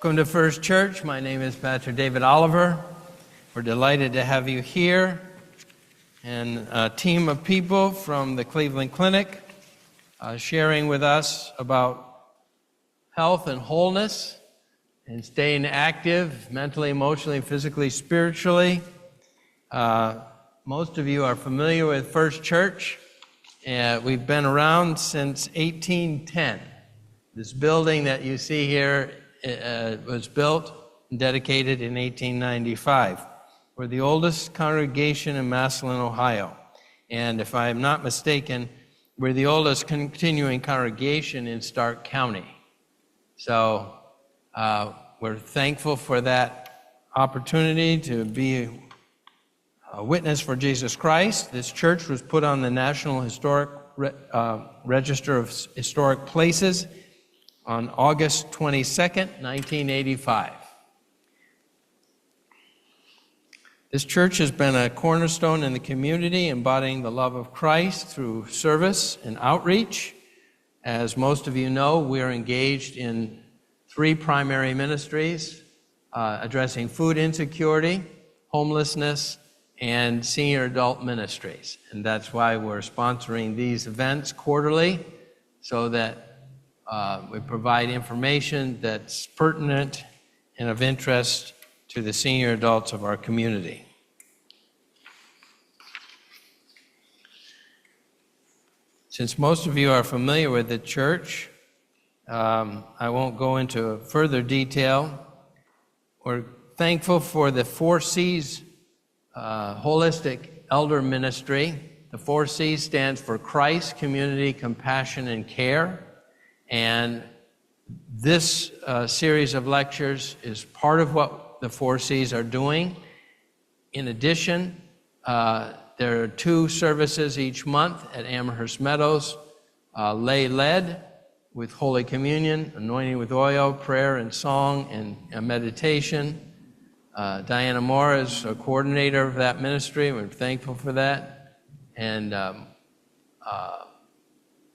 Welcome to First Church. My name is Pastor David Oliver. We're delighted to have you here, and a team of people from the Cleveland Clinic sharing with us about health and wholeness and staying active mentally, emotionally, physically, spiritually. Most of you are familiar with First Church. We've been around since 1810. This building that you see here was built and dedicated in 1895. We're the oldest congregation in Massillon, Ohio. And if I'm not mistaken, we're the oldest continuing congregation in Stark County. So we're thankful for that opportunity to be a witness for Jesus Christ. This church was put on the National Historic Register of Historic Places on August 22nd, 1985. This church has been a cornerstone in the community, embodying the love of Christ through service and outreach. As most of you know, we're engaged in 3 primary ministries, addressing food insecurity, homelessness, and senior adult ministries. And that's why we're sponsoring these events quarterly, so that we provide information that's pertinent and of interest to the senior adults of our community. Since most of you are familiar with the church, I won't go into further detail. We're thankful for the 4 C's holistic elder ministry. The 4 C's stands for Christ, Community, Compassion, and Care. And this series of lectures is part of what the 4 C's are doing. In addition, there are 2 services each month at Amherst Meadows, lay-led with Holy Communion, anointing with oil, prayer and song, and meditation. Diana Moore is a coordinator of that ministry. We're thankful for that. And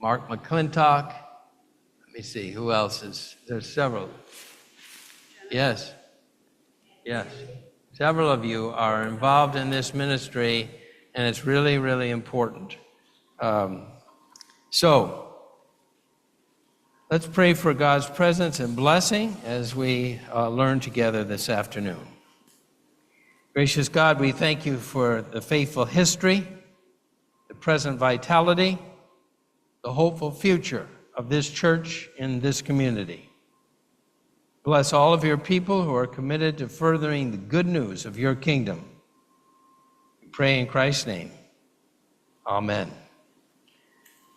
Mark McClintock. Let me see, who else is, there's several. Yes. Several of you are involved in this ministry, and it's really, really important. So, let's pray for God's presence and blessing as we learn together this afternoon. Gracious God, we thank you for the faithful history, the present vitality, the hopeful future of this church in this community. Bless all of your people who are committed to furthering the good news of your kingdom. We pray in Christ's name. Amen.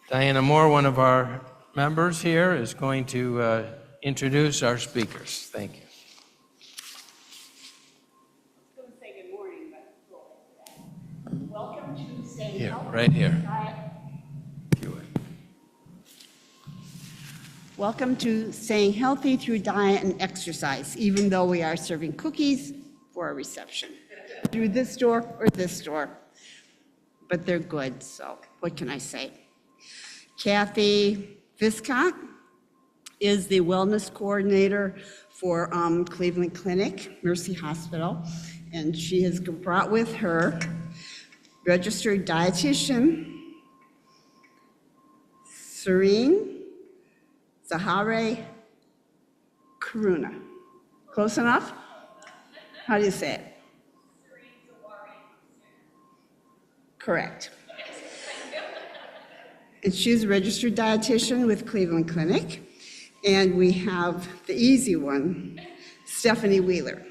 Diana Moore, one of our members here, is going to introduce our speakers. Thank you. I was going to say good morning, but welcome to Staying Healthy. Right here. Welcome to Staying Healthy through diet and exercise, even though we are serving cookies for a reception. Through this door or this door. But they're good, so what can I say? Kathy Viscott is the wellness coordinator for Cleveland Clinic, Mercy Hospital, and she has brought with her registered dietitian, Serene Zahare Karuna. Close enough? How do you say it? Correct. And she's a registered dietitian with Cleveland Clinic. And we have the easy one, Stephanie Wheeler,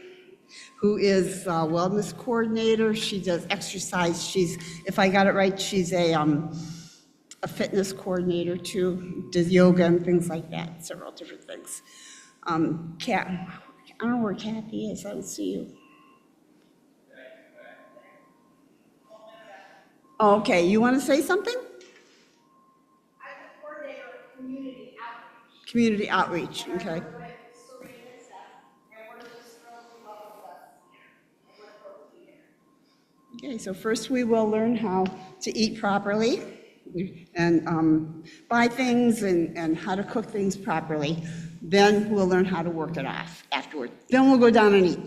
who is a wellness coordinator. She does exercise. She's, if I got it right, she's a fitness coordinator too, does yoga and things like that, several different things. Kat, I don't know where Kathy is, I don't see you. Oh, okay, you want to say something? I'm the coordinator of community outreach. Community outreach, okay. With Serena and Steph, and we're just thrilled to welcome us here. And we're thrilled to be here. Okay, so first we will learn how to eat properly and buy things and how to cook things properly. Then we'll learn how to work it off afterward. Then we'll go down and eat. Can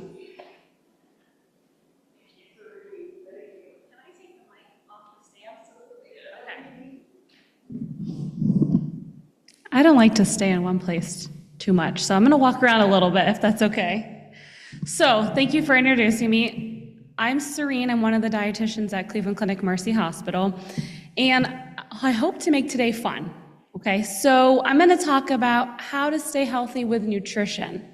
I take the mic off the stand? Okay. I don't like to stay in one place too much, so I'm going to walk around a little bit if that's okay. So, thank you for introducing me. I'm Serene. I'm one of the dietitians at Cleveland Clinic Mercy Hospital, and I hope to make today fun. Okay, so I'm going to talk about how to stay healthy with nutrition.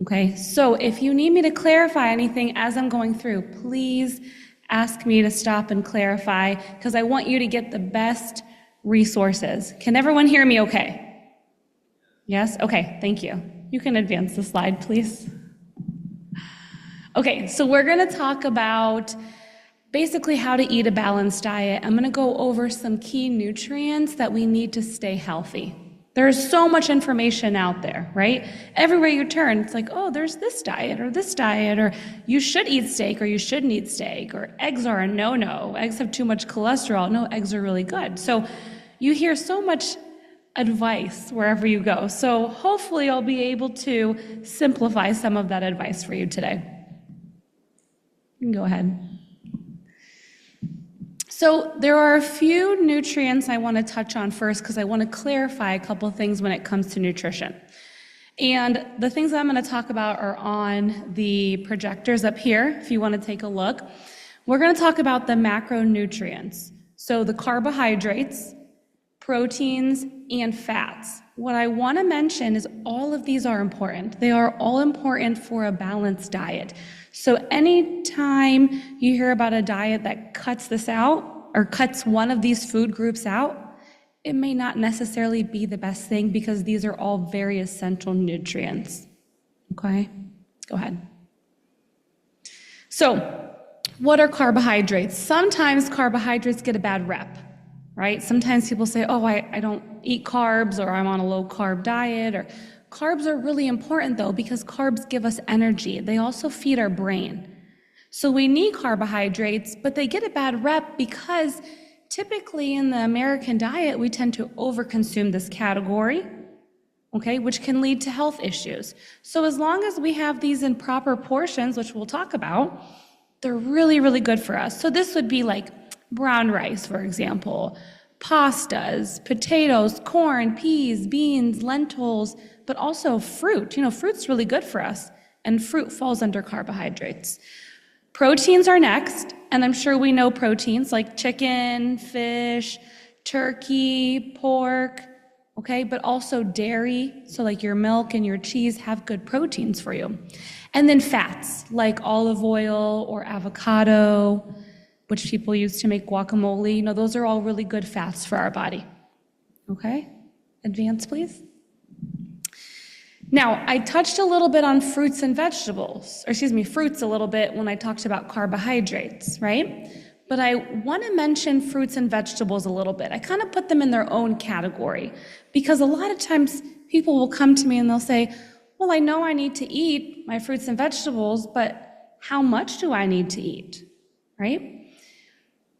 Okay, so if you need me to clarify anything as I'm going through, please ask me to stop and clarify, because I want you to get the best resources. Can everyone hear me okay? Yes? Okay, thank you. You can advance the slide, please. Okay, so we're going to talk about basically how to eat a balanced diet. I'm going to go over some key nutrients that we need to stay healthy. There's so much information out there, right? Everywhere you turn, it's like, oh, there's this diet, or you should eat steak, or you shouldn't eat steak, or eggs are a no-no. Eggs have too much cholesterol. No, eggs are really good. So you hear so much advice wherever you go. So hopefully I'll be able to simplify some of that advice for you today. You can go ahead. So there are a few nutrients I want to touch on first because I want to clarify a couple of things when it comes to nutrition. And the things that I'm going to talk about are on the projectors up here, if you want to take a look. We're going to talk about the macronutrients. So the carbohydrates, proteins, and fats. What I want to mention is all of these are important. They are all important for a balanced diet. So anytime you hear about a diet that cuts this out or cuts one of these food groups out, it may not necessarily be the best thing because these are all very essential nutrients. Okay? Go ahead. So, what are carbohydrates? Sometimes carbohydrates get a bad rep, right? Sometimes people say, oh, I don't eat carbs, or I'm on a low-carb diet, or carbs are really important, though, because carbs give us energy. They also feed our brain. So we need carbohydrates, but they get a bad rep because typically in the American diet, we tend to overconsume this category, okay, which can lead to health issues. So as long as we have these in proper portions, which we'll talk about, they're really, really good for us. So this would be like brown rice, for example, pastas, potatoes, corn, peas, beans, lentils, but also fruit. You know, fruit's really good for us, and fruit falls under carbohydrates. Proteins are next, and I'm sure we know proteins like chicken, fish, turkey, pork, okay, but also dairy, so like your milk and your cheese have good proteins for you. And then fats, like olive oil or avocado, which people use to make guacamole. You know, those are all really good fats for our body. Okay? Advance, please. Now, I touched a little bit on fruits and vegetables, fruits a little bit when I talked about carbohydrates, right? But I want to mention fruits and vegetables a little bit. I kind of put them in their own category because a lot of times people will come to me and they'll say, well, I know I need to eat my fruits and vegetables, but how much do I need to eat, right?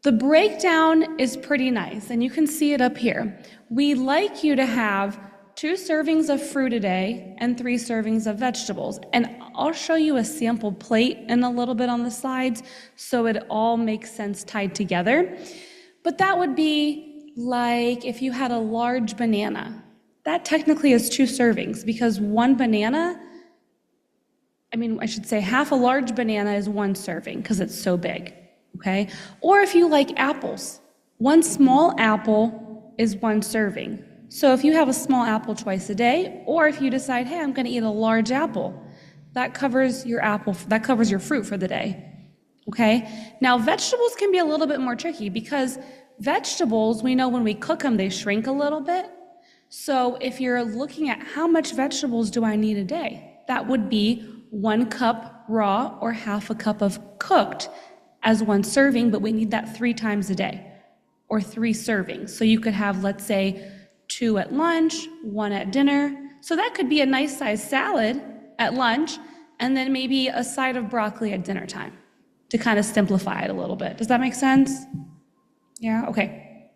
The breakdown is pretty nice, and you can see it up here. We like you to have 2 servings of fruit a day and 3 servings of vegetables. And I'll show you a sample plate in a little bit on the slides so it all makes sense tied together. But that would be like if you had a large banana. That technically is 2 servings because one banana, half a large banana is 1 serving because it's so big, okay? Or if you like apples, 1 small apple is 1 serving. So if you have a small apple twice a day, or if you decide, hey, I'm going to eat a large apple, that covers your fruit for the day. Okay? Now, vegetables can be a little bit more tricky because vegetables, we know when we cook them, they shrink a little bit. So if you're looking at how much vegetables do I need a day, that would be 1 cup raw or half a cup of cooked as 1 serving, but we need that 3 times a day or 3 servings. So you could have, let's say, 2 at lunch, 1 at dinner. So that could be a nice sized salad at lunch, and then maybe a side of broccoli at dinner time to kind of simplify it a little bit. Does that make sense? Yeah? Okay.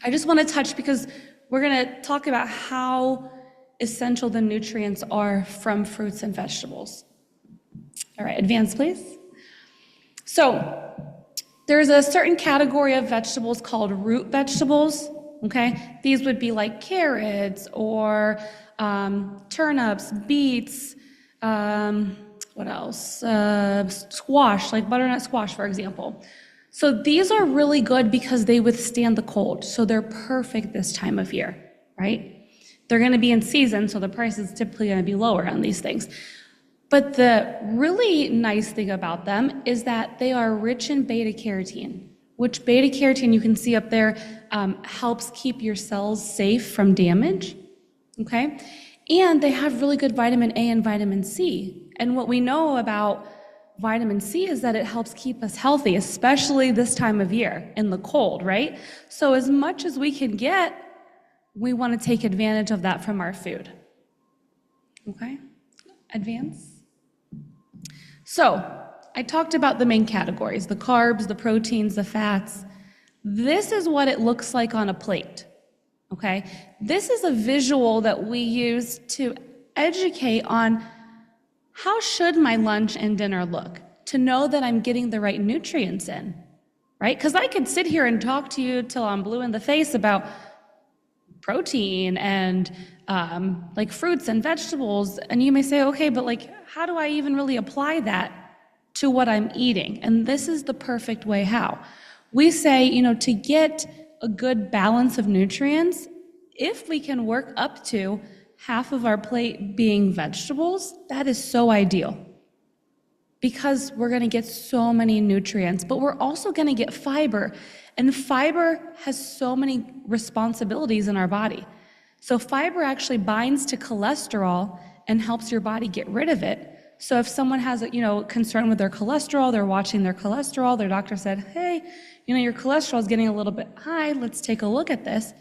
I just want to touch because we're going to talk about how essential the nutrients are from fruits and vegetables. All right, advance, please. So there's a certain category of vegetables called root vegetables, okay? These would be like carrots or turnips, beets, what else? Squash, like butternut squash, for example. So these are really good because they withstand the cold. So they're perfect this time of year, right? They're going to be in season, so the price is typically going to be lower on these things. But the really nice thing about them is that they are rich in beta carotene, which beta carotene, you can see up there, helps keep your cells safe from damage, okay? And they have really good vitamin A and vitamin C. And what we know about vitamin C is that it helps keep us healthy, especially this time of year in the cold, right? So as much as we can get, we want to take advantage of that from our food. Okay? Advance. So, I talked about the main categories, the carbs, the proteins, the fats. This is what it looks like on a plate. Okay? This is a visual that we use to educate on how should my lunch and dinner look to know that I'm getting the right nutrients in, right? Because I could sit here and talk to you till I'm blue in the face about protein and like fruits and vegetables, and you may say, okay, but like, how do I even really apply that to what I'm eating? And this is the perfect way how. We say, to get a good balance of nutrients, if we can work up to half of our plate being vegetables, that is so ideal. Because we're going to get so many nutrients, but we're also going to get fiber. And fiber has so many responsibilities in our body. So fiber actually binds to cholesterol and helps your body get rid of it. So if someone has a concern with their cholesterol, they're watching their cholesterol, their doctor said, hey, your cholesterol is getting a little bit high, let's take a look at this.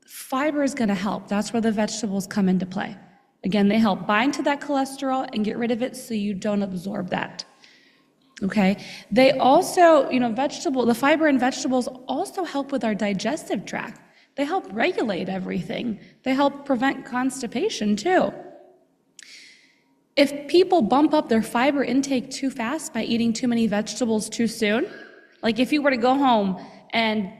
Fiber is going to help. That's where the vegetables come into play. Again, they help bind to that cholesterol and get rid of it so you don't absorb that. Okay? They also, the fiber in vegetables also help with our digestive tract. They help regulate everything. They help prevent constipation too. If people bump up their fiber intake too fast by eating too many vegetables too soon, like if you were to go home and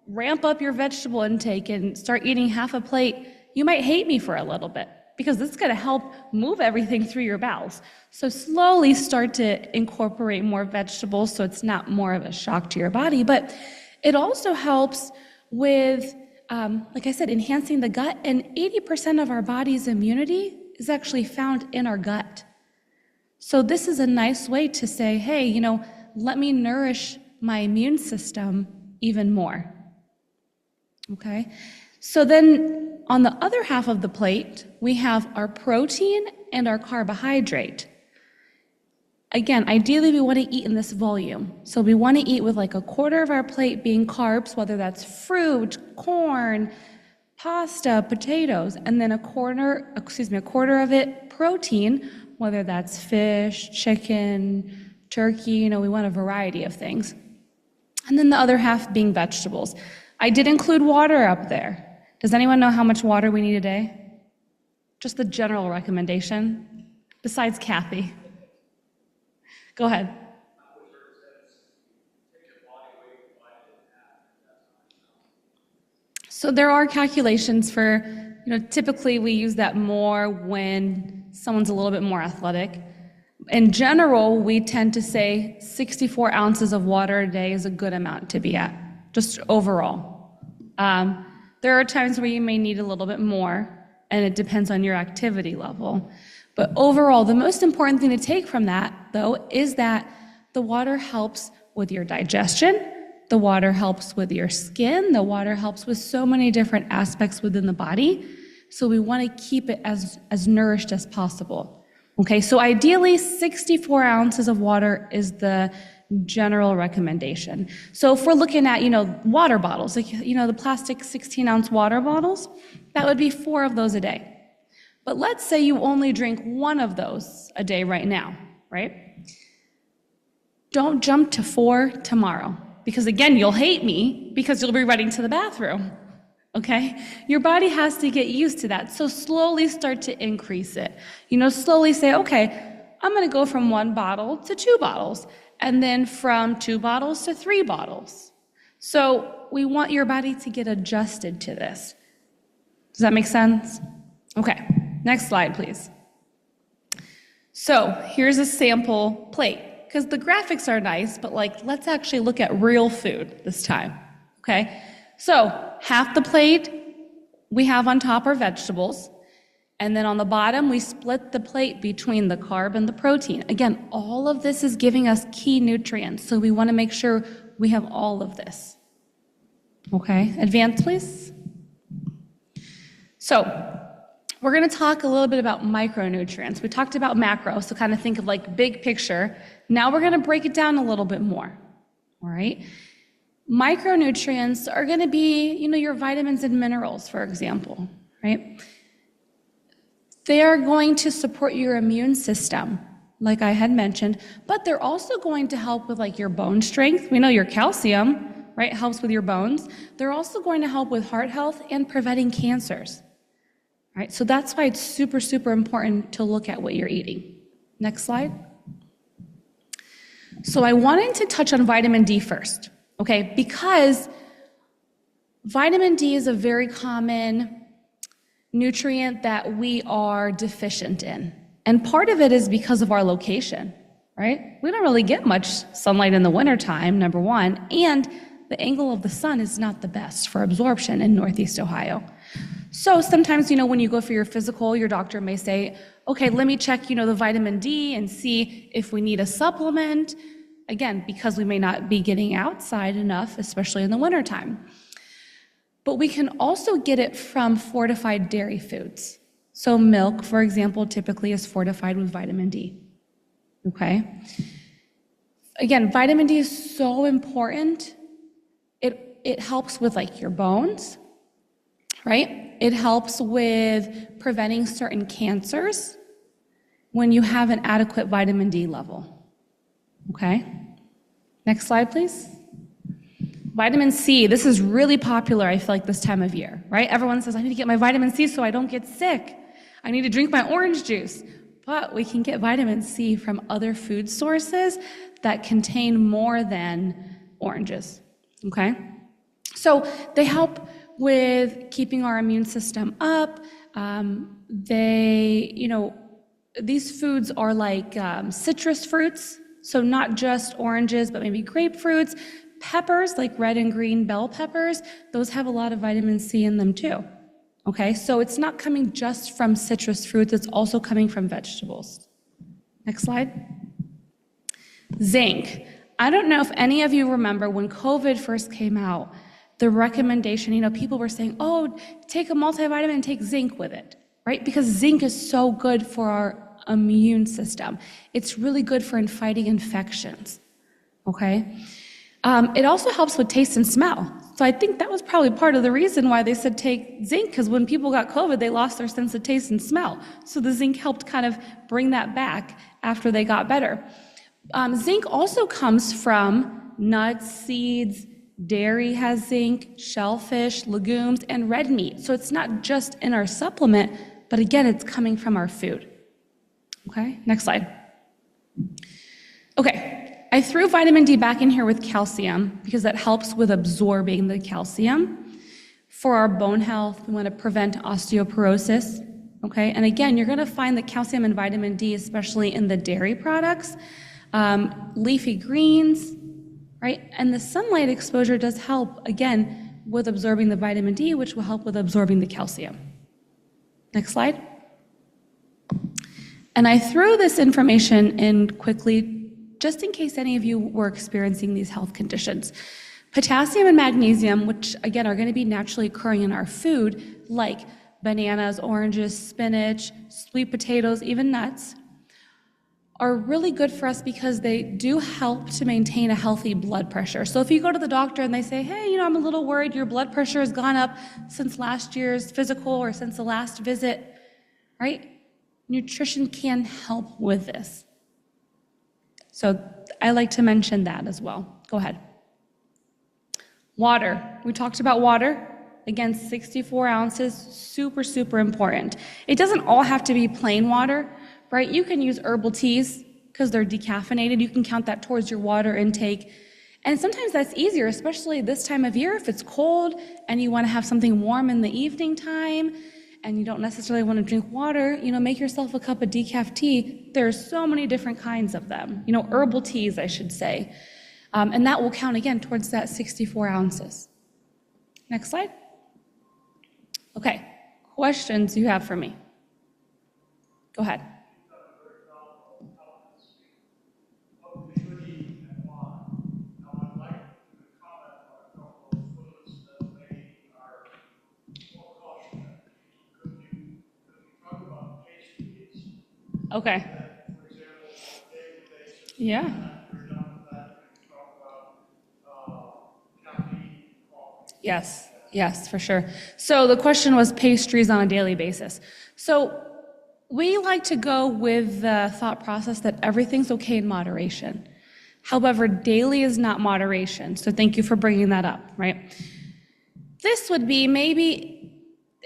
ramp up your vegetable intake and start eating half a plate, you might hate me for a little bit because it's going to help move everything through your bowels. So slowly start to incorporate more vegetables so it's not more of a shock to your body. But it also helps with, like I said, enhancing the gut. And 80% of our body's immunity is actually found in our gut. So this is a nice way to say, hey, let me nourish my immune system even more. Okay? So then on the other half of the plate, we have our protein and our carbohydrate. Again, ideally we want to eat in this volume. So we want to eat with like a quarter of our plate being carbs, whether that's fruit, corn, pasta, potatoes, and then a quarter of it protein, whether that's fish, chicken, turkey, we want a variety of things. And then the other half being vegetables. I did include water up there. Does anyone know how much water we need a day? Just the general recommendation, besides Kathy. Go ahead. So there are calculations for, typically we use that more when someone's a little bit more athletic. In general, we tend to say 64 ounces of water a day is a good amount to be at, just overall. There are times where you may need a little bit more, and it depends on your activity level. But overall, the most important thing to take from that, though, is that the water helps with your digestion, the water helps with your skin, the water helps with so many different aspects within the body. So we want to keep it as nourished as possible. Okay, so ideally 64 ounces of water is the general recommendation. So if we're looking at, water bottles, like, the plastic 16-ounce water bottles, that would be 4 of those a day. But let's say you only drink 1 of those a day right now, right? Don't jump to 4 tomorrow, because again, you'll hate me because you'll be running to the bathroom, okay? Your body has to get used to that. So slowly start to increase it. Slowly say, okay, I'm gonna go from 1 bottle to 2 bottles, and then from 2 bottles to 3 bottles. So we want your body to get adjusted to this. Does that make sense? Okay, next slide, please. So here's a sample plate, because the graphics are nice, but let's actually look at real food this time, okay? So half the plate we have on top are vegetables, and then on the bottom we split the plate between the carb and the protein. Again, all of this is giving us key nutrients, so we want to make sure we have all of this. Okay, advance please. So we're going to talk a little bit about micronutrients. We talked about macro, so kind of think of big picture. Now we're going to break it down a little bit more, all right? Micronutrients are going to be, your vitamins and minerals, for example, right? They are going to support your immune system, like I had mentioned, but they're also going to help with your bone strength. We know your calcium, right, helps with your bones. They're also going to help with heart health and preventing cancers. Right, so that's why it's super, super important to look at what you're eating. Next slide. So I wanted to touch on vitamin D first, okay? Because vitamin D is a very common nutrient that we are deficient in. And part of it is because of our location, right? We don't really get much sunlight in the wintertime, number one, and the angle of the sun is not the best for absorption in Northeast Ohio. So sometimes, when you go for your physical, your doctor may say, okay, let me check, the vitamin D and see if we need a supplement. Again, because we may not be getting outside enough, especially in the wintertime. But we can also get it from fortified dairy foods. So milk, for example, typically is fortified with vitamin D. Okay? Again, vitamin D is so important. It helps with your bones, right? It helps with preventing certain cancers when you have an adequate vitamin D level. Okay? Next slide, please. Vitamin C, this is really popular, I feel like, this time of year, right? Everyone says, I need to get my vitamin C so I don't get sick. I need to drink my orange juice. But we can get vitamin C from other food sources that contain more than oranges, okay? So they help with keeping our immune system up. These foods are like citrus fruits, so not just oranges, but maybe grapefruits. Peppers, like red and green bell peppers, those have a lot of vitamin C in them too. Okay, so it's not coming just from citrus fruits, it's also coming from vegetables. Next slide. Zinc. I don't know if any of you remember when COVID first came out, the recommendation, people were saying, oh, take a multivitamin and take zinc with it, right? Because zinc is so good for our immune system. It's really good for fighting infections, okay? It also helps with taste and smell. So I think that was probably part of the reason why they said take zinc, because when people got COVID, they lost their sense of taste and smell. So the zinc helped kind of bring that back after they got better. Zinc also comes from nuts, seeds, dairy has zinc, shellfish, legumes, and red meat. So it's not just in our supplement, but again, it's coming from our food. Okay, next slide. Okay, I threw vitamin D back in here with calcium because that helps with absorbing the calcium. For our bone health, we want to prevent osteoporosis. Okay, and again, you're going to find the calcium and vitamin D, especially in the dairy products, leafy greens, right? And the sunlight exposure does help, again, with absorbing the vitamin D, which will help with absorbing the calcium. Next slide. And I threw this information in quickly, just in case any of you were experiencing these health conditions. Potassium and magnesium, which again are going to be naturally occurring in our food, like bananas, oranges, spinach, sweet potatoes, even nuts, are really good for us because they do help to maintain a healthy blood pressure. So if you go to the doctor and they say, hey, I'm a little worried, your blood pressure has gone up since last year's physical or since the last visit, right? Nutrition can help with this. So I like to mention that as well. Go ahead. Water. We talked about water, Again, 64 ounces, super, super important. It doesn't all have to be plain water, right? You can use herbal teas because they're decaffeinated. You can count that towards your water intake. And sometimes that's easier, especially this time of year if it's cold and you want to have something warm in the evening time and you don't necessarily want to drink water, make yourself a cup of decaf tea. There's so many different kinds of them, herbal teas, I should say. And that will count again towards that 64 ounces. Next slide. Okay, questions you have for me? Go ahead. Okay. Yeah. Yes, for sure. So the question was pastries on a daily basis. So we like to go with the thought process that everything's okay in moderation. However, daily is not moderation. So thank you for bringing that up, right? This would be maybe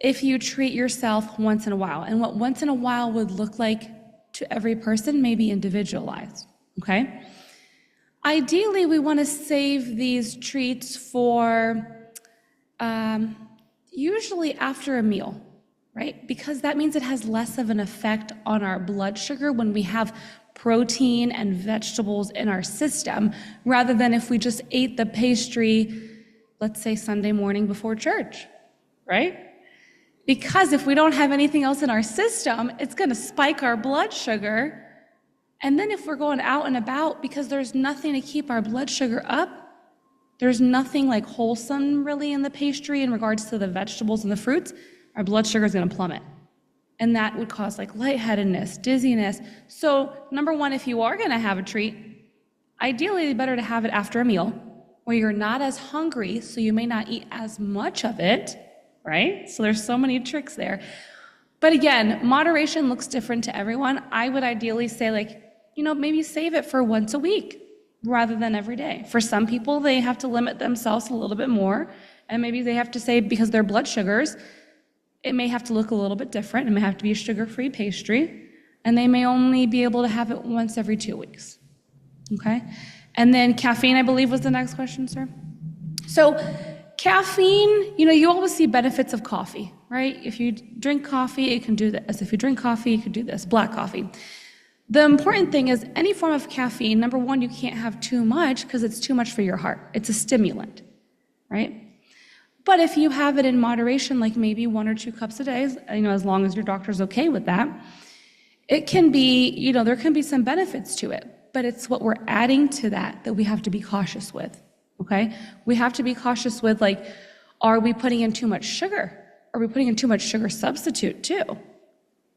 if you treat yourself once in a while. And what once in a while would look like to every person may be individualized, okay? Ideally, we want to save these treats for usually after a meal, right? Because that means it has less of an effect on our blood sugar when we have protein and vegetables in our system, rather than if we just ate the pastry, let's say Sunday morning before church, right? Because if we don't have anything else in our system, it's going to spike our blood sugar. And then if we're going out and about, because there's nothing to keep our blood sugar up, there's nothing like wholesome really in the pastry in regards to the vegetables and the fruits, our blood sugar is going to plummet. And that would cause like lightheadedness, dizziness. So number one, if you are going to have a treat, ideally it's better to have it after a meal where you're not as hungry, so you may not eat as much of it, right? So there's so many tricks there. But again, moderation looks different to everyone. I would ideally say maybe save it for once a week rather than every day. For some people, they have to limit themselves a little bit more, and maybe they have to say because their blood sugars, it may have to look a little bit different. It may have to be a sugar-free pastry, and they may only be able to have it once every 2 weeks, okay? And then caffeine, I believe, was the next question, sir. So caffeine, you always see benefits of coffee, right? If you drink coffee, it can do this. If you drink coffee, it could do this, black coffee. The important thing is any form of caffeine, number one, you can't have too much because it's too much for your heart. It's a stimulant, right? But if you have it in moderation, like maybe 1 or 2 cups a day, as long as your doctor's okay with that, it can be, there can be some benefits to it. But it's what we're adding to that we have to be cautious with, okay? We have to be cautious with, are we putting in too much sugar? Are we putting in too much sugar substitute too?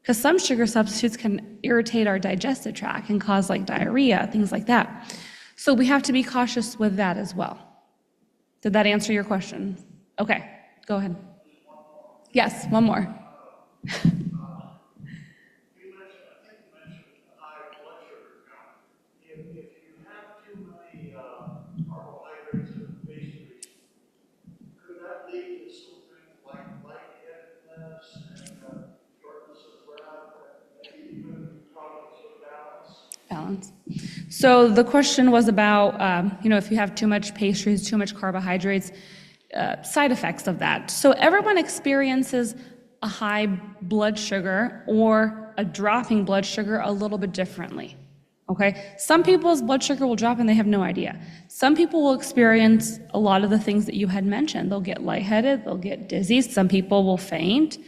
Because some sugar substitutes can irritate our digestive tract and cause diarrhea, things like that. So we have to be cautious with that as well. Did that answer your question? Okay, go ahead. Yes, one more. Balance. So the question was about, if you have too much pastries, too much carbohydrates, side effects of that. So everyone experiences a high blood sugar or a dropping blood sugar a little bit differently, okay? Some people's blood sugar will drop and they have no idea. Some people will experience a lot of the things that you had mentioned. They'll get lightheaded, they'll get dizzy, some people will faint.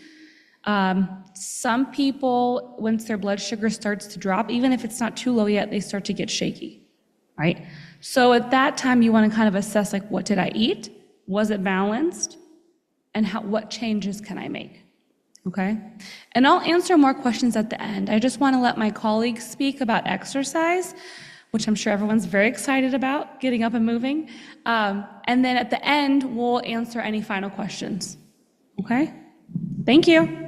Some people, once their blood sugar starts to drop, even if it's not too low yet, they start to get shaky, right? So at that time, you want to kind of assess, what did I eat? Was it balanced? And what changes can I make? Okay? And I'll answer more questions at the end. I just want to let my colleagues speak about exercise, which I'm sure everyone's very excited about, getting up and moving. And then at the end, we'll answer any final questions. Okay? Thank you.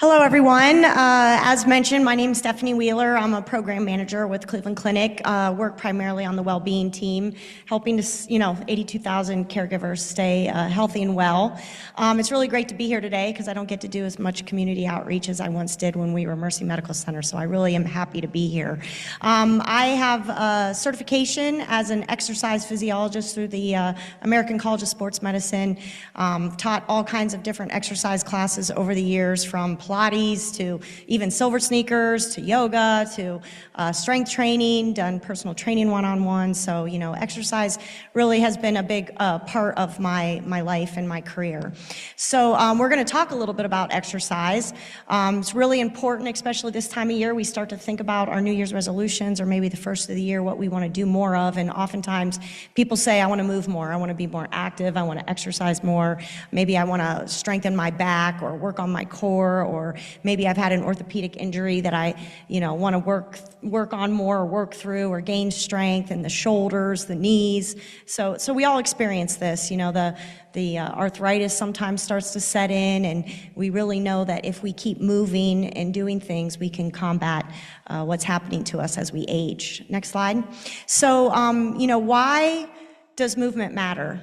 Hello, everyone. As mentioned, my name is Stephanie Wheeler. I'm a program manager with Cleveland Clinic. Work primarily on the well-being team, helping to, 82,000 caregivers stay healthy and well. It's really great to be here today because I don't get to do as much community outreach as I once did when we were Mercy Medical Center. So I really am happy to be here. I have a certification as an exercise physiologist through the American College of Sports Medicine. Taught all kinds of different exercise classes over the years, from Pilates to even silver sneakers to yoga to strength training, done personal training one-on-one. So, exercise really has been a big part of my life and my career. So we're going to talk a little bit about exercise. It's really important, especially this time of year. We start to think about our New Year's resolutions, or maybe the first of the year, what we want to do more of. And oftentimes people say, I want to move more. I want to be more active. I want to exercise more. Maybe I want to strengthen my back or work on my core, or maybe I've had an orthopedic injury that I, want to work on more or work through, or gain strength in the shoulders, the knees. So we all experience this. The arthritis sometimes starts to set in, and we really know that if we keep moving and doing things, we can combat what's happening to us as we age. Next slide. So, why does movement matter?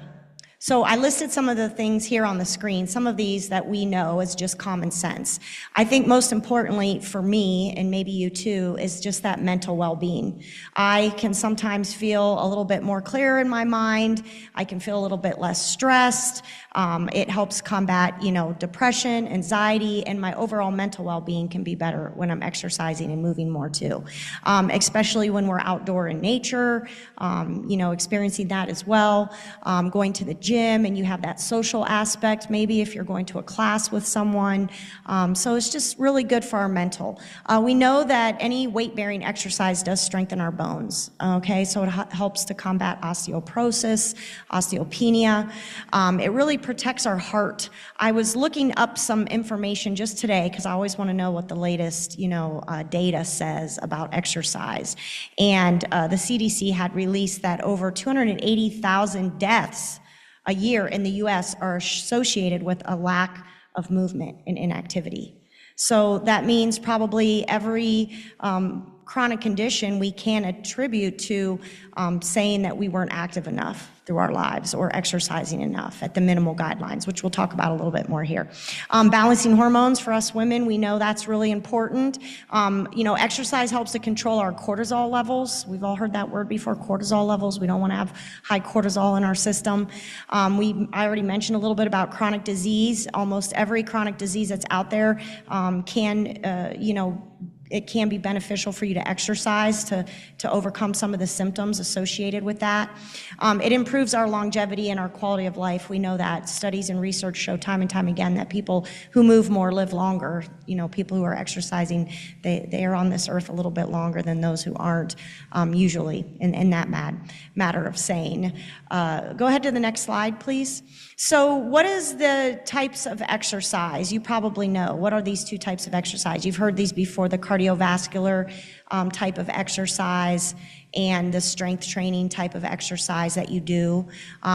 So I listed some of the things here on the screen, some of these that we know as just common sense. I think most importantly for me, and maybe you too, is just that mental well-being. I can sometimes feel a little bit more clear in my mind. I can feel a little bit less stressed. It helps combat, depression, anxiety, and my overall mental well-being can be better when I'm exercising and moving more too. Especially when we're outdoor in nature, experiencing that as well. Going to the gym, and you have that social aspect, maybe if you're going to a class with someone. So it's just really good for our mental. We know that any weight-bearing exercise does strengthen our bones, okay? So it helps to combat osteoporosis, osteopenia. It really protects our heart. I was looking up some information just today because I always want to know what the latest, data says about exercise. And the CDC had released that over 280,000 deaths a year in the US are associated with a lack of movement and inactivity. So that means probably every chronic condition we can attribute to saying that we weren't active enough through our lives or exercising enough at the minimal guidelines, which we'll talk about a little bit more here. Balancing hormones for us women, we know that's really important. Exercise helps to control our cortisol levels. We've all heard that word before, cortisol levels. We don't want to have high cortisol in our system. I already mentioned a little bit about chronic disease. Almost every chronic disease that's out there it can be beneficial for you to exercise to overcome some of the symptoms associated with that. It improves our longevity and our quality of life. We know that. Studies and research show time and time again that people who move more live longer. People who are exercising, they are on this earth a little bit longer than those who aren't, usually, in that matter of saying. Go ahead to the next slide, please. So what is the types of exercise? You probably know. What are these two types of exercise? You've heard these before, the cardiovascular type of exercise and the strength training type of exercise that you do.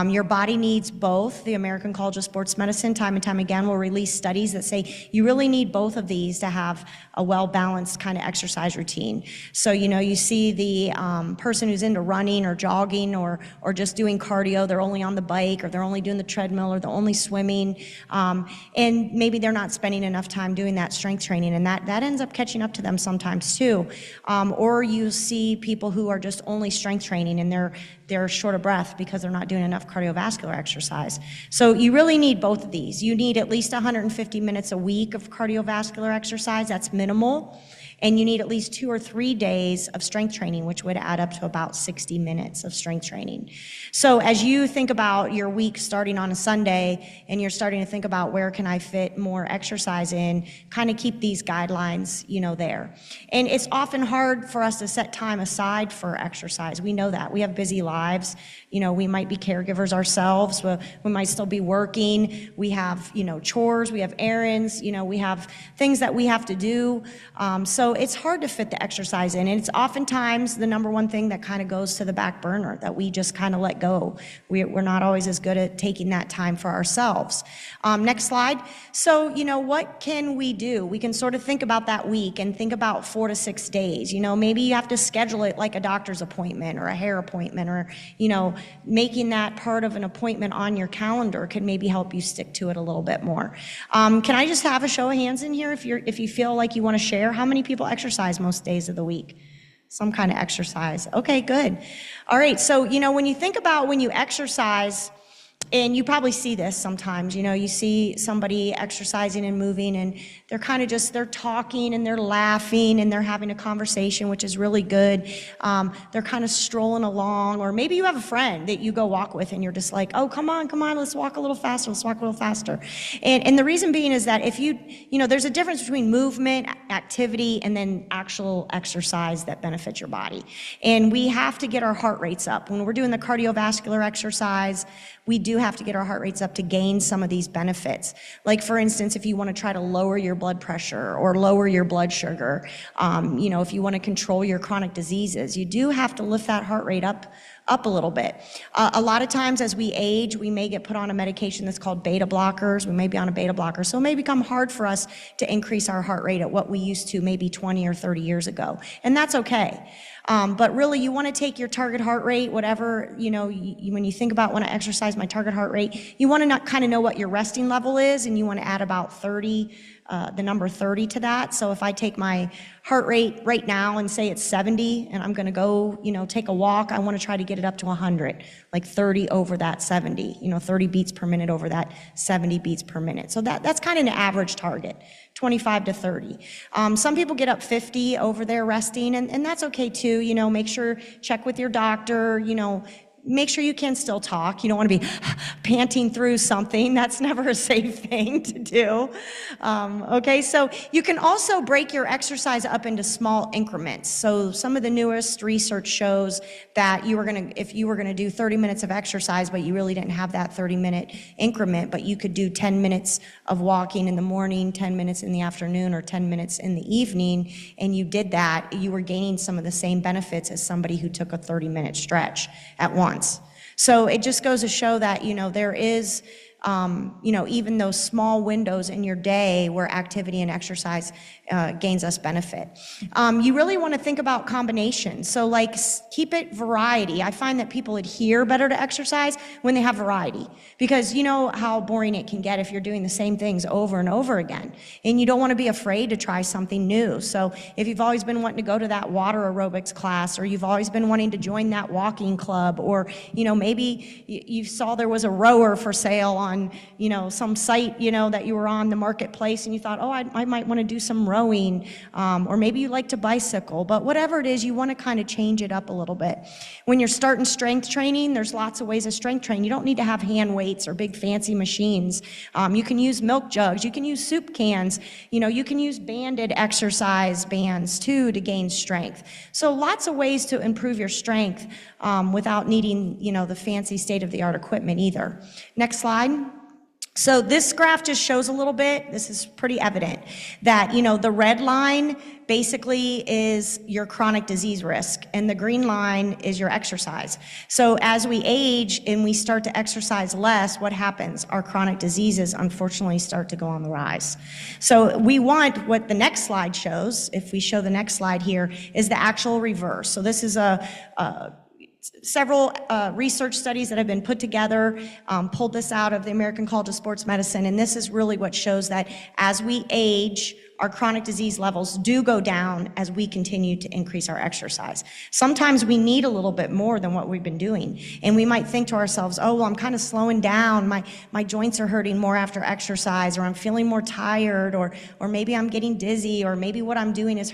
Your body needs both. The American College of Sports Medicine, time and time again, will release studies that say you really need both of these to have a well-balanced kind of exercise routine. So, you see the person who's into running or jogging or just doing cardio, they're only on the bike, or they're only doing the treadmill, or they're only swimming, and maybe they're not spending enough time doing that strength training, and that ends up catching up to them sometimes too. Or you see people who are just only strength training and they're short of breath because they're not doing enough cardiovascular exercise. So you really need both of these. You need at least 150 minutes a week of cardiovascular exercise. That's minimal. And you need at least 2 or 3 days of strength training, which would add up to about 60 minutes of strength training. So as you think about your week starting on a Sunday and you're starting to think about where can I fit more exercise in, kind of keep these guidelines, there. And it's often hard for us to set time aside for exercise. We know that. We have busy lives. We might be caregivers ourselves. We might still be working. We have, chores. We have errands. We have things that we have to do. So So it's hard to fit the exercise in, and it's oftentimes the number one thing that kind of goes to the back burner that we just kind of let go. We're not always as good at taking that time for ourselves. Next slide. So, what can we do? We can sort of think about that week and think about 4 to 6 days. Maybe you have to schedule it like a doctor's appointment or a hair appointment, or, making that part of an appointment on your calendar can maybe help you stick to it a little bit more. Can I just have a show of hands in here if you feel like you want to share? How many people exercise most days of the week? Some kind of exercise. Okay, good. All right, so, when you think about when you exercise, and you probably see this sometimes, you see somebody exercising and moving, and they're kind of they're talking and they're laughing and they're having a conversation, which is really good. They're kind of strolling along, or maybe you have a friend that you go walk with and you're just like, oh, come on, let's walk a little faster. And the reason being is that if there's a difference between movement, activity, and then actual exercise that benefits your body. And we have to get our heart rates up. When we're doing the cardiovascular exercise, we do have to get our heart rates up to gain some of these benefits. Like, for instance, if you want to try to lower your blood pressure or lower your blood sugar, if you want to control your chronic diseases, you do have to lift that heart rate up a little bit. A lot of times as we age, we may get put on a medication that's called beta blockers. We may be on a beta blocker. So it may become hard for us to increase our heart rate at what we used to maybe 20 or 30 years ago. And that's okay. But really, you want to take your target heart rate, whatever, when you think about when I exercise, my target heart rate, you want to kind of know what your resting level is, and you want to add about 30, the number 30 to that. So if I take my heart rate right now and say it's 70, and I'm going to go, take a walk, I want to try to get it up to 100, like 30 over that 70, 30 beats per minute over that 70 beats per minute. So that's kind of an average target, 25 to 30. Some people get up 50 over their resting, and that's okay too. Make sure, check with your doctor, make sure you can still talk. You don't want to be panting through something. That's never a safe thing to do. Okay, so you can also break your exercise up into small increments. So some of the newest research shows that if you were going to do 30 minutes of exercise, but you really didn't have that 30-minute increment, but you could do 10 minutes of walking in the morning, 10 minutes in the afternoon, or 10 minutes in the evening, and you did that, you were gaining some of the same benefits as somebody who took a 30-minute stretch at once. So it just goes to show that, there is, even those small windows in your day where activity and exercise gains us benefit. You really want to think about combinations. So keep it variety. I find that people adhere better to exercise when they have variety, because you know how boring it can get if you're doing the same things over and over again. And you don't want to be afraid to try something new. So if you've always been wanting to go to that water aerobics class, or you've always been wanting to join that walking club, or, maybe you saw there was a rower for sale on, some site, that you were on the marketplace, and you thought, oh, I might want to do some rowing, or maybe you like to bicycle, but whatever it is, you want to kind of change it up a little bit. When you're starting strength training, there's lots of ways of strength training. You don't need to have hand weights or big fancy machines. You can use milk jugs, you can use soup cans, you can use banded exercise bands too to gain strength. So lots of ways to improve your strength without needing, the fancy state-of-the-art equipment either. Next slide. So this graph just shows a little bit, this is pretty evident, that, the red line basically is your chronic disease risk, and the green line is your exercise. So as we age and we start to exercise less, what happens? Our chronic diseases, unfortunately, start to go on the rise. So we want what the next slide shows, if we show the next slide here, is the actual reverse. So this is several research studies that have been put together, pulled this out of the American College of Sports Medicine, and this is really what shows that as we age, our chronic disease levels do go down as we continue to increase our exercise. Sometimes we need a little bit more than what we've been doing, and we might think to ourselves, oh, well, I'm kind of slowing down, my joints are hurting more after exercise, or I'm feeling more tired, or maybe I'm getting dizzy, or maybe what I'm doing is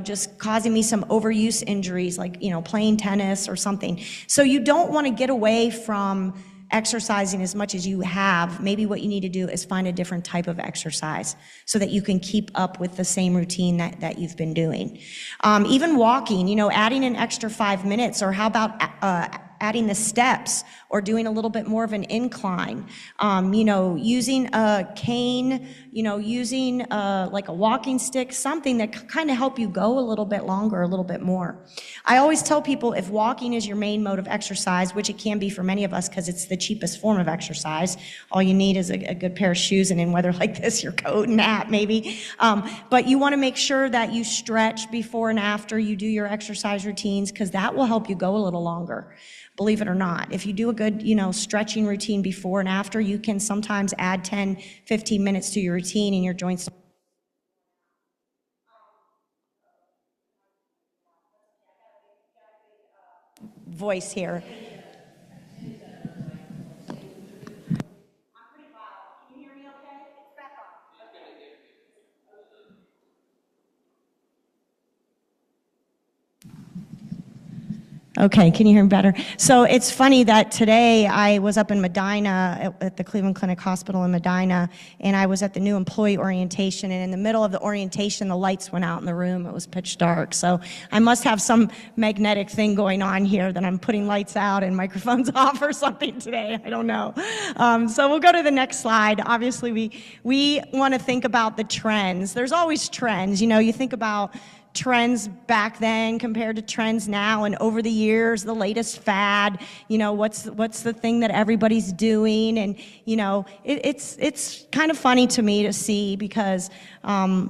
just causing me some overuse injuries, like, playing tennis or something. So you don't want to get away from exercising as much as you have. Maybe what you need to do is find a different type of exercise so that you can keep up with the same routine that you've been doing. Even walking, adding an extra 5 minutes, or how about adding the steps, or doing a little bit more of an incline. Using a cane, using like a walking stick, something that kind of help you go a little bit longer, a little bit more. I always tell people if walking is your main mode of exercise, which it can be for many of us because it's the cheapest form of exercise, all you need is a good pair of shoes and in weather like this, your coat and hat maybe. But you want to make sure that you stretch before and after you do your exercise routines because that will help you go a little longer. Believe it or not, if you do a good, stretching routine before and after, you can sometimes add 10, 15 minutes to your routine and your joints. Voice here. Okay, can you hear me better? So it's funny that today I was up in Medina at the Cleveland Clinic Hospital in Medina, and I was at the new employee orientation, and in the middle of the orientation, the lights went out in the room. It was pitch dark. So I must have some magnetic thing going on here that I'm putting lights out and microphones off or something today. I don't know. So we'll go to the next slide. Obviously, we want to think about the trends. There's always trends. You think about trends back then compared to trends now, and over the years, the latest fad, what's the thing that everybody's doing, and it's kind of funny to me to see because a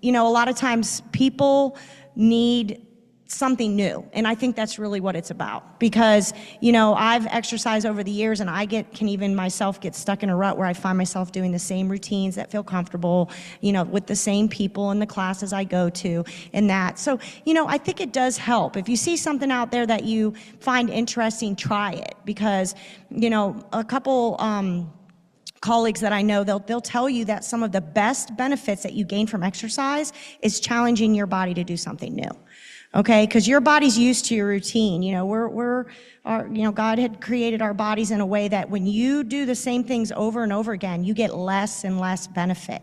lot of times people need something new, and I think that's really what it's about because I've exercised over the years, and I can even myself get stuck in a rut where I find myself doing the same routines that feel comfortable, with the same people in the classes I go to and that. So I think it does help. If you see something out there that you find interesting, try it because a couple colleagues that I know, they'll tell you that some of the best benefits that you gain from exercise is challenging your body to do something new. Okay, because your body's used to your routine. God had created our bodies in a way that when you do the same things over and over again, you get less and less benefit.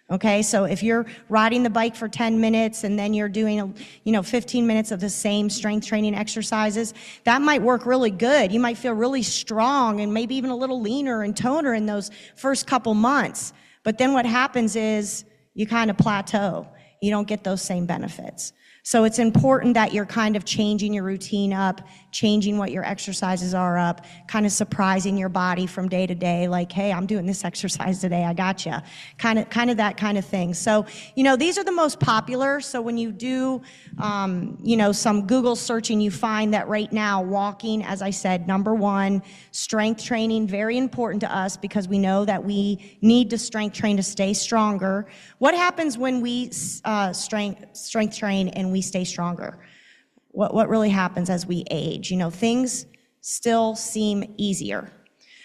Okay, so if you're riding the bike for 10 minutes and then you're doing 15 minutes of the same strength training exercises, that might work really good. You might feel really strong and maybe even a little leaner and toner in those first couple months. But then what happens is you kind of plateau. You don't get those same benefits. So it's important that you're kind of changing your routine up, changing what your exercises are up, kind of surprising your body from day to day, like, hey, I'm doing this exercise today, I gotcha. Kind of that kind of thing. So, these are the most popular. So when you do, some Google searching, you find that right now, walking, as I said, number one, strength training, very important to us because we know that we need to strength train to stay stronger. What happens when we strength train and we stay stronger? What really happens as we age? Things still seem easier.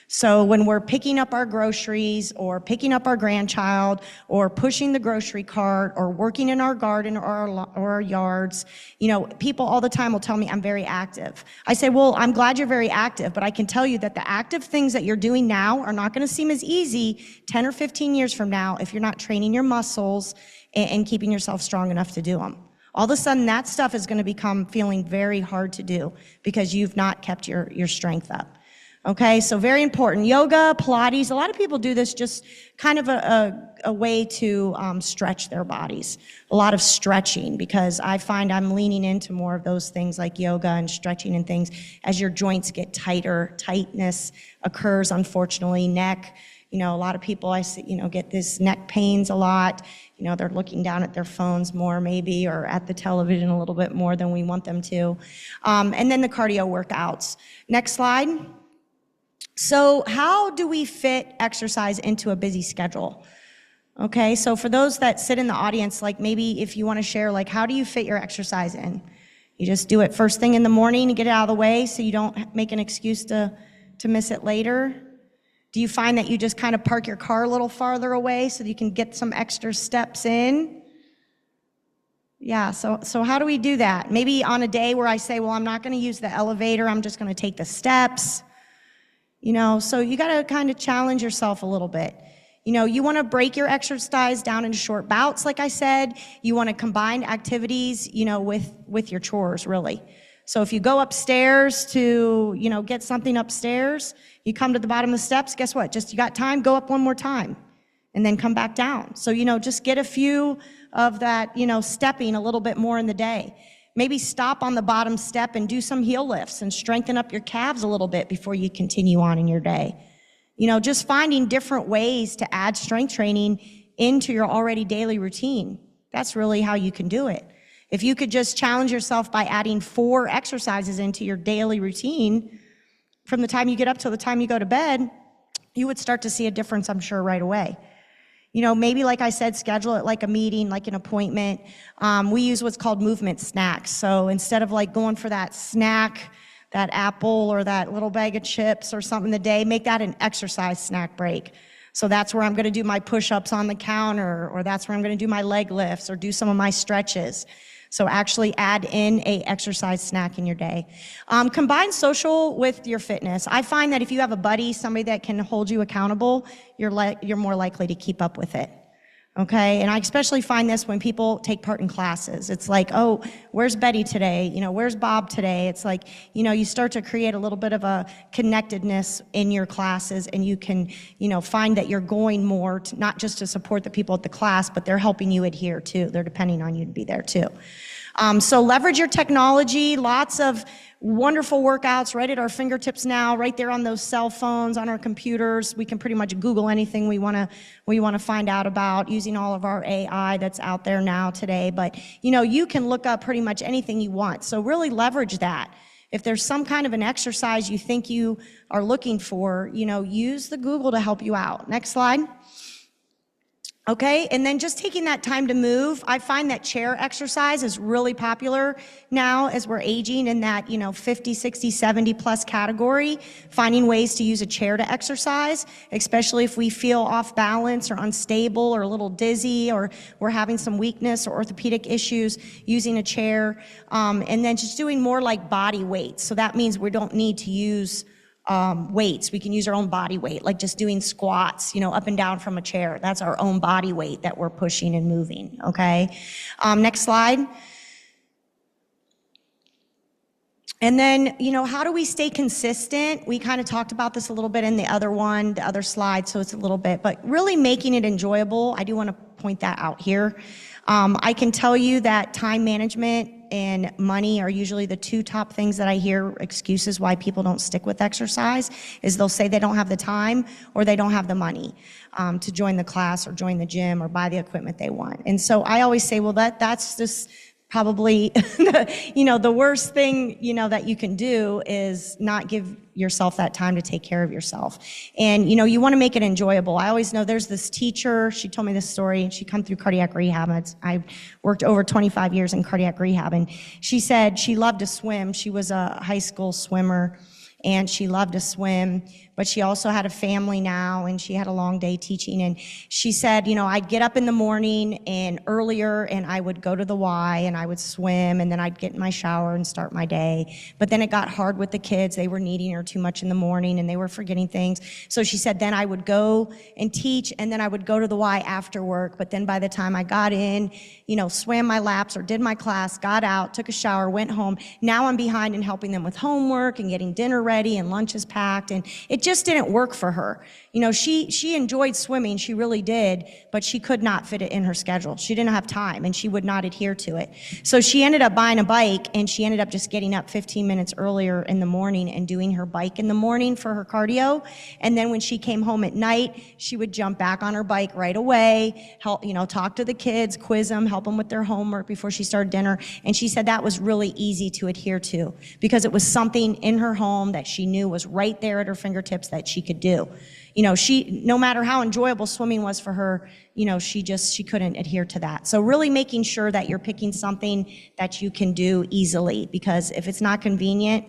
So when we're picking up our groceries or picking up our grandchild or pushing the grocery cart or working in our garden or our yards, people all the time will tell me I'm very active. I say, well, I'm glad you're very active, but I can tell you that the active things that you're doing now are not going to seem as easy 10 or 15 years from now if you're not training your muscles and keeping yourself strong enough to do them. All of a sudden, that stuff is going to become feeling very hard to do because you've not kept your strength up. Okay, so very important. Yoga, Pilates, a lot of people do this just kind of a way to stretch their bodies. A lot of stretching because I find I'm leaning into more of those things like yoga and stretching and things as your joints get tighter. Tightness occurs, unfortunately. Neck, a lot of people I see, get this neck pains a lot. They're looking down at their phones more maybe or at the television a little bit more than we want them to. And then the cardio workouts. Next slide. So how do we fit exercise into a busy schedule? Okay, so for those that sit in the audience, like maybe if you want to share, like how do you fit your exercise in? You just do it first thing in the morning and get it out of the way so you don't make an excuse to miss it later? Do you find that you just kind of park your car a little farther away so that you can get some extra steps in? Yeah, so how do we do that? Maybe on a day where I say, well, I'm not going to use the elevator, I'm just going to take the steps. So you got to kind of challenge yourself a little bit. You want to break your exercise down into short bouts, like I said. You want to combine activities, with your chores, really. So if you go upstairs to, get something upstairs, you come to the bottom of the steps, guess what? Just you got time, go up one more time and then come back down. So, just get a few of that, stepping a little bit more in the day. Maybe stop on the bottom step and do some heel lifts and strengthen up your calves a little bit before you continue on in your day. Just finding different ways to add strength training into your already daily routine. That's really how you can do it. If you could just challenge yourself by adding 4 exercises into your daily routine from the time you get up till the time you go to bed, you would start to see a difference, I'm sure, right away. Maybe like I said, schedule it like a meeting, like an appointment. We use what's called movement snacks. So instead of like going for that snack, that apple or that little bag of chips or something a day, make that an exercise snack break. So that's where I'm going to do my push-ups on the counter, or that's where I'm going to do my leg lifts or do some of my stretches. So actually add in a exercise snack in your day. Combine social with your fitness. I find that if you have a buddy, somebody that can hold you accountable, you're more likely to keep up with it. Okay, and I especially find this when people take part in classes. It's like, oh, where's Betty today? Where's Bob today? It's like, you start to create a little bit of a connectedness in your classes, and you can, find that you're going more, to, not just to support the people at the class, but they're helping you adhere too. They're depending on you to be there too. So leverage your technology, lots of wonderful workouts right at our fingertips now, right there on those cell phones, on our computers. We can pretty much Google anything we want to find out about using all of our AI that's out there now today. But, you can look up pretty much anything you want. So really leverage that. If there's some kind of an exercise you think you are looking for, use the Google to help you out. Next slide. Okay, and then just taking that time to move. I find that chair exercise is really popular now as we're aging in that, 50, 60, 70 plus category, finding ways to use a chair to exercise, especially if we feel off balance or unstable or a little dizzy or we're having some weakness or orthopedic issues, using a chair. And then just doing more like body weights. So that means we don't need to use weights. We can use our own body weight, like just doing squats, up and down from a chair. That's our own body weight that we're pushing and moving, okay? Next slide. And then, how do we stay consistent? We kind of talked about this a little bit in the other slide, so it's a little bit, but really making it enjoyable. I do want to point that out here. I can tell you that time management and money are usually the 2 top things that I hear excuses why people don't stick with exercise, is they'll say they don't have the time or they don't have the money to join the class or join the gym or buy the equipment they want. And so I always say, well, that's just probably, the worst thing, that you can do is not give yourself that time to take care of yourself. And, you want to make it enjoyable. I always know there's this teacher, she told me this story, and she come through cardiac rehab. I worked over 25 years in cardiac rehab, and she said she loved to swim. She was a high school swimmer, and she loved to swim, but she also had a family now, and she had a long day teaching. And she said, I'd get up in the morning and earlier, and I would go to the Y, and I would swim, and then I'd get in my shower and start my day. But then it got hard with the kids. They were needing her too much in the morning, and they were forgetting things. So she said, then I would go and teach, and then I would go to the Y after work. But then by the time I got in, swam my laps or did my class, got out, took a shower, went home. Now I'm behind in helping them with homework and getting dinner ready and lunches packed, and it just didn't work for her. She enjoyed swimming, she really did, but she could not fit it in her schedule. She didn't have time, and she would not adhere to it. So she ended up buying a bike, and she ended up just getting up 15 minutes earlier in the morning and doing her bike in the morning for her cardio. And then when she came home at night, she would jump back on her bike right away, help, talk to the kids, quiz them, help them with their homework before she started dinner. And she said that was really easy to adhere to because it was something in her home that she knew was right there at her fingertips that she could do. No matter how enjoyable swimming was for her, she couldn't adhere to that. So really making sure that you're picking something that you can do easily, because if it's not convenient,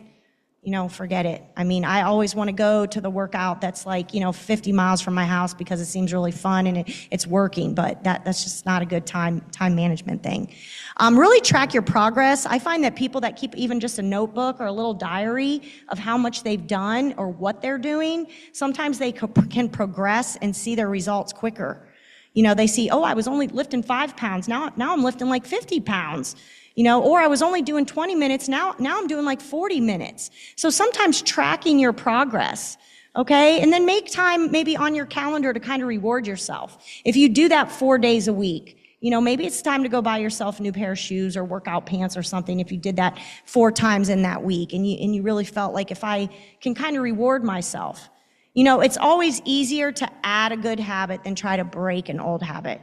forget it. I always want to go to the workout that's 50 miles from my house because it seems really fun and it's working, but that's just not a good time management thing. Really track your progress. I find that people that keep even just a notebook or a little diary of how much they've done or what they're doing, sometimes they can progress and see their results quicker. They see, oh, I was only lifting 5 pounds. Now I'm lifting 50 pounds. or I was only doing 20 minutes, now I'm doing like 40 minutes. So sometimes tracking your progress, okay? And then make time maybe on your calendar to kind of reward yourself. If you do that 4 days a week, maybe it's time to go buy yourself a new pair of shoes or workout pants or something if you did that 4 times in that week and you really felt like if I can kind of reward myself. It's always easier to add a good habit than try to break an old habit,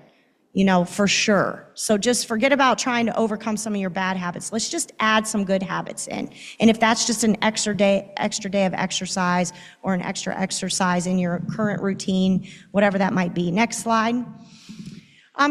for sure. So just forget about trying to overcome some of your bad habits. Let's just add some good habits in. And if that's just an extra day of exercise or an extra exercise in your current routine, whatever that might be. Next slide.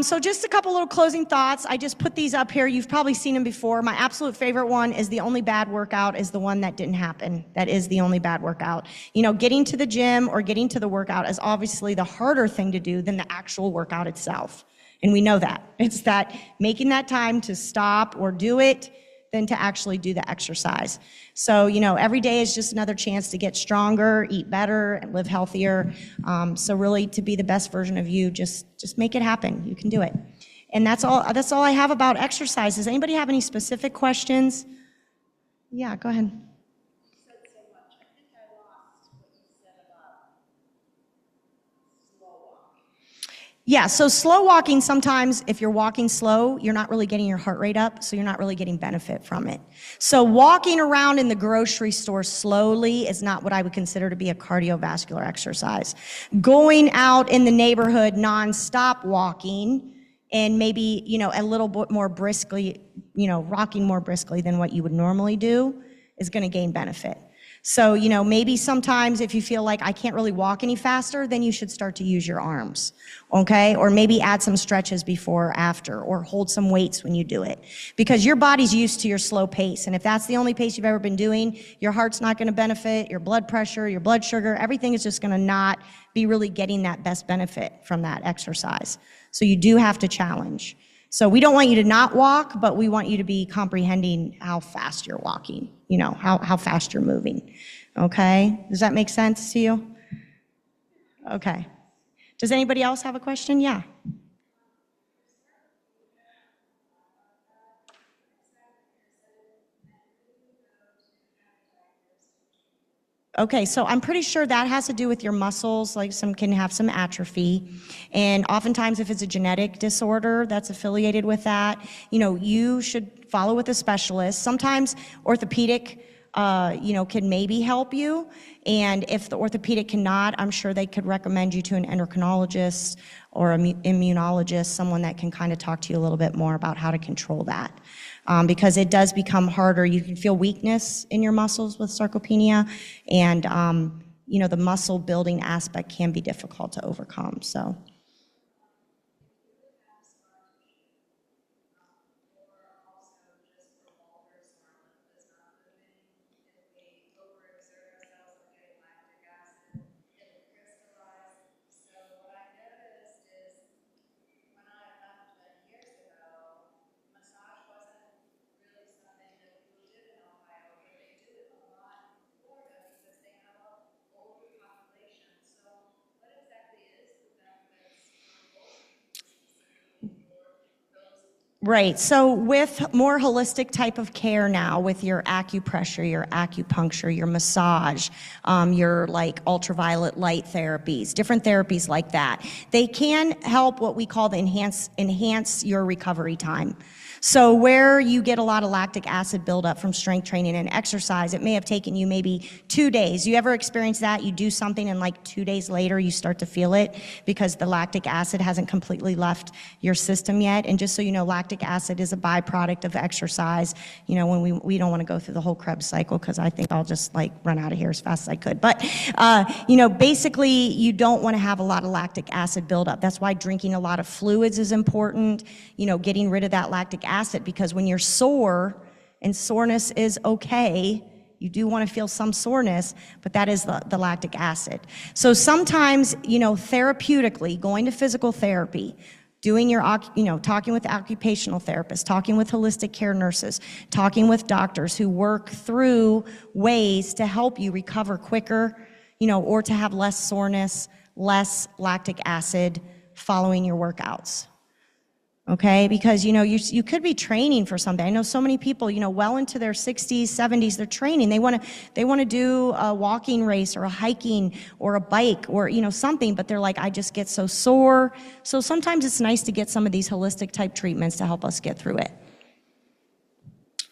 So just a couple little closing thoughts. I just put these up here. You've probably seen them before. My absolute favorite one is the only bad workout is the one that didn't happen. That is the only bad workout. Getting to the gym or getting to the workout is obviously the harder thing to do than the actual workout itself. And we know that. It's that making that time to stop or do it than to actually do the exercise. So, every day is just another chance to get stronger, eat better, and live healthier. So really to be the best version of you, just make it happen. You can do it. And that's all I have about exercise. Does anybody have any specific questions? Yeah, go ahead. Yeah, so slow walking, sometimes if you're walking slow, you're not really getting your heart rate up, so you're not really getting benefit from it. So walking around in the grocery store slowly is not what I would consider to be a cardiovascular exercise. Going out in the neighborhood nonstop walking and maybe, a little bit more briskly, rocking more briskly than what you would normally do is going to gain benefit. So, maybe sometimes if you feel like I can't really walk any faster, then you should start to use your arms, okay? Or maybe add some stretches before or after, or hold some weights when you do it. Because your body's used to your slow pace, and if that's the only pace you've ever been doing, your heart's not gonna benefit, your blood pressure, your blood sugar, everything is just gonna not be really getting that best benefit from that exercise. So you do have to challenge. So we don't want you to not walk, but we want you to be comprehending how fast you're walking, how fast you're moving, okay? Does that make sense to you? Okay. Does anybody else have a question? Yeah. Okay, so I'm pretty sure that has to do with your muscles, like some can have some atrophy. And oftentimes if it's a genetic disorder that's affiliated with that, you should follow with a specialist. Sometimes orthopedic, can maybe help you. And if the orthopedic cannot, I'm sure they could recommend you to an endocrinologist or an immunologist, someone that can kind of talk to you a little bit more about how to control that. Because it does become harder. You can feel weakness in your muscles with sarcopenia, and the muscle building aspect can be difficult to overcome. So. Right, so with more holistic type of care now, with your acupressure, your acupuncture, your massage, your like ultraviolet light therapies, different therapies like that, they can help what we call the enhance your recovery time. So where you get a lot of lactic acid buildup from strength training and exercise, it may have taken you maybe 2 days. You ever experience that? You do something and like 2 days later you start to feel it because the lactic acid hasn't completely left your system yet. And just so you know, lactic acid is a byproduct of exercise. When we don't want to go through the whole Krebs cycle because I think I'll just like run out of here as fast as I could. But, basically you don't want to have a lot of lactic acid buildup. That's why drinking a lot of fluids is important, getting rid of that lactic acid, because when you're sore, and soreness is okay, you do want to feel some soreness, but that is the lactic acid. So sometimes, therapeutically, going to physical therapy, doing your, talking with occupational therapists, talking with holistic care nurses, talking with doctors who work through ways to help you recover quicker, or to have less soreness, less lactic acid following your workouts. Okay, because you could be training for something. I know so many people, well into their 60s, 70s, they're training. They want to do a walking race or a hiking or a bike or something, but they're like, I just get so sore. So sometimes it's nice to get some of these holistic type treatments to help us get through it.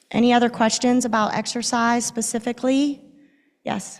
Any other questions about exercise specifically? Yes.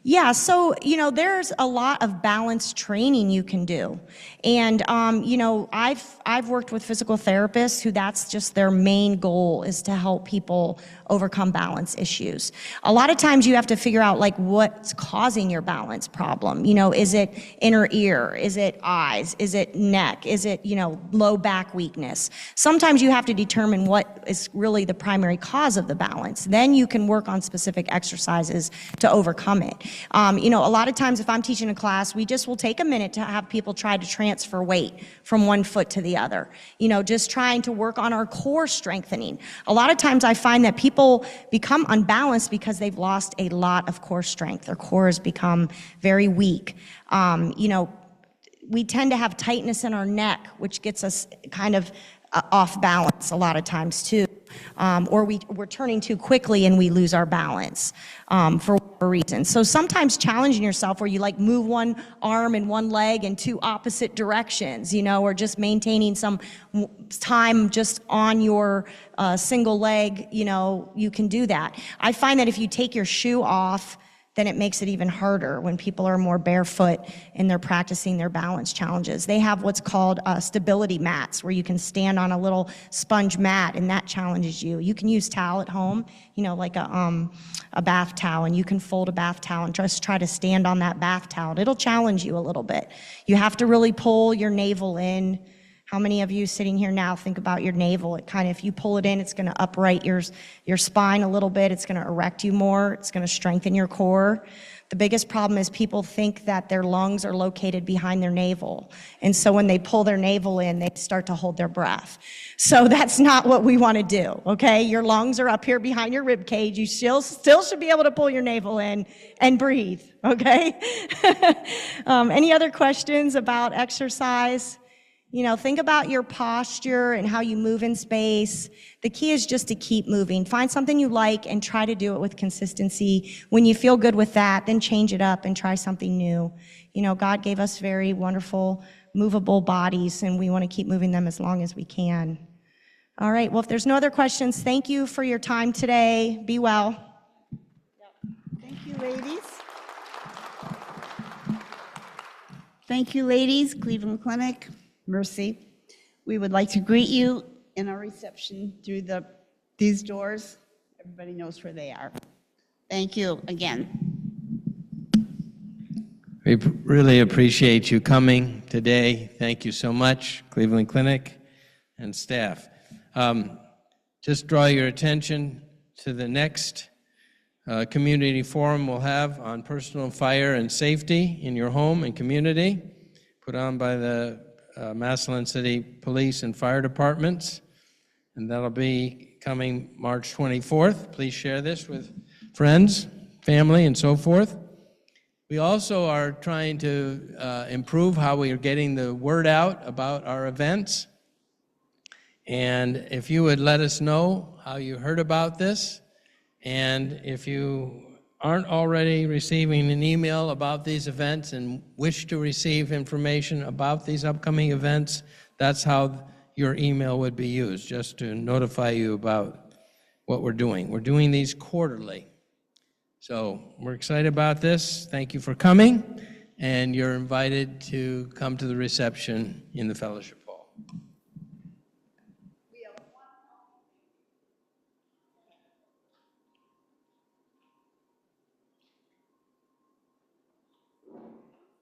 Yeah, so, there's a lot of balance training you can do. And, I've worked with physical therapists who that's just their main goal is to help people overcome balance issues. A lot of times you have to figure out like what's causing your balance problem. Is it inner ear? Is it eyes? Is it neck? Is it, low back weakness? Sometimes you have to determine what is really the primary cause of the balance. Then you can work on specific exercises to overcome it. A lot of times if I'm teaching a class, we just will take a minute to have people try to transfer weight from one foot to the other. Just trying to work on our core strengthening. A lot of times I find that people become unbalanced because they've lost a lot of core strength. Their core has become very weak. We tend to have tightness in our neck, which gets us kind of off balance a lot of times too. Or we're turning too quickly and we lose our balance for whatever reason. So sometimes challenging yourself where you like move one arm and one leg in two opposite directions, or just maintaining some time just on your single leg, you can do that. I find that if you take your shoe off, then it makes it even harder when people are more barefoot and they're practicing their balance challenges. They have what's called stability mats where you can stand on a little sponge mat and that challenges you. You can use towel at home, like a bath towel, and you can fold a bath towel and just try to stand on that bath towel. It'll challenge you a little bit. You have to really pull your navel in. How many of you sitting here now think about your navel? It kind of, if you pull it in, it's going to upright your spine a little bit. It's going to erect you more. It's going to strengthen your core. The biggest problem is people think that their lungs are located behind their navel. And so when they pull their navel in, they start to hold their breath. So that's not what we want to do, okay? Your lungs are up here behind your rib cage. You still should be able to pull your navel in and breathe, okay? Any other questions about exercise? Think about your posture and how you move in space. The key is just to keep moving. Find something you like and try to do it with consistency. When you feel good with that, then change it up and try something new. God gave us very wonderful, movable bodies, and we want to keep moving them as long as we can. All right, well, if there's no other questions, thank you for your time today. Be well. Thank you, ladies. Thank you, ladies. Cleveland Clinic. Mercy. We would like to greet you in our reception through these doors. Everybody knows where they are. Thank you again. We really appreciate you coming today. Thank you so much, Cleveland Clinic and staff. Just draw your attention to the next community forum we'll have on personal fire and safety in your home and community, put on by the Massillon City Police and Fire Departments, and that'll be coming March 24th. Please share this with friends, family, and so forth. We also are trying to improve how we are getting the word out about our events. And if you would let us know how you heard about this, and if you aren't already receiving an email about these events and wish to receive information about these upcoming events, that's how your email would be used, just to notify you about what we're doing. We're doing these quarterly. So we're excited about this. Thank you for coming, and you're invited to come to the reception in the fellowship.